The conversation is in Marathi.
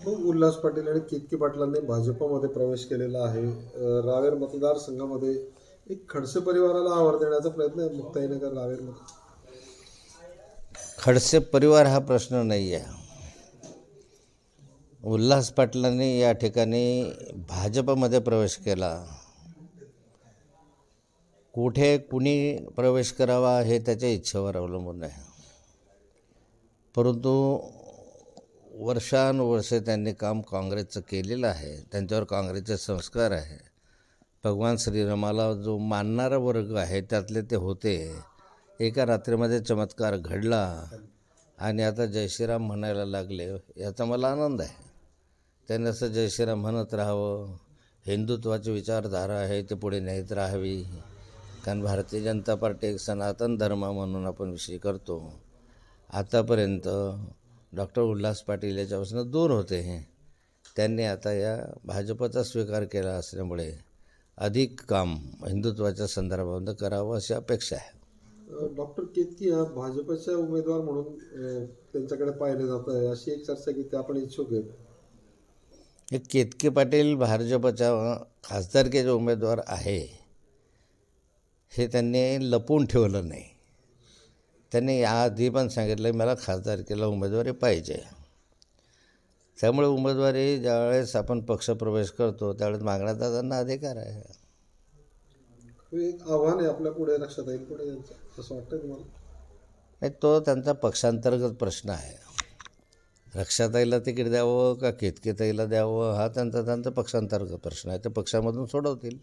मग उल्हास पाटील आणि केतकी पाटलांनी भाजपमध्ये प्रवेश केलेला आहे. रावेर मतदारसंघामध्ये एक खडसे परिवाराला आव्हान देण्याचा प्रयत्न आहे मुक्ताईनगर रावेरमध्ये. खडसे परिवार हा प्रश्न नाही आहे. उल्हास पाटलांनी या ठिकाणी भाजपमध्ये प्रवेश केला. कुठे कुणी प्रवेश करावा हे त्याच्या इच्छेवर अवलंबून आहे. परंतु वर्षानुवर्षे त्यांनी काम काँग्रेसचं केलेलं आहे. त्यांच्यावर काँग्रेसचे संस्कार आहे. भगवान श्रीरामाला जो मानणारा वर्ग आहे त्यातले ते होते. एका रात्रीमध्ये चमत्कार घडला आणि आता जय श्रीराम म्हणायला लागले, याचा मला आनंद आहे. त्यांनी असं जय श्रीराम म्हणत राहावं. हिंदुत्वाची विचारधारा आहे ते पुढे नेत राहावी. कारण भारतीय जनता पार्टी एक सनातन धर्म म्हणून आपण विषय करतो. आतापर्यंत डॉक्टर उल्हास पाटील याच्यापासून दूर होते. त्यांनी आता या भाजपचा स्वीकार केला असल्यामुळे अधिक काम हिंदुत्वाच्या संदर्भामध्ये करावं अशी अपेक्षा आहे. डॉक्टर केतकी हा भाजपच्या उमेदवार म्हणून त्यांच्याकडे पाहिले जात आहे, अशी एक चर्चा की ते आपण इच्छुक आहेत. हे केतकी पाटील भाजपच्या खासदारकीचे उमेदवार आहे हे त्यांनी लपवून ठेवलं नाही. त्यांनी याआधी पण सांगितलं मला खासदारकीला उमेदवारी पाहिजे. त्यामुळे उमेदवारी ज्यावेळेस आपण पक्षप्रवेश करतो त्यावेळेस मागण्याचा त्यांना अधिकार आहे. एक आव्हान आहे आपल्या पुढे लक्षात येईल पुढे यांचं, असं वाटतं तुम्हाला? नाही, तो त्यांचा पक्षांतर्गत प्रश्न आहे. रक्षाताईला तिकीट द्यावं का केतकीताईला द्यावं हा त्यांचा पक्षांतर्गत प्रश्न आहे. ते पक्षामधून सोडवतील.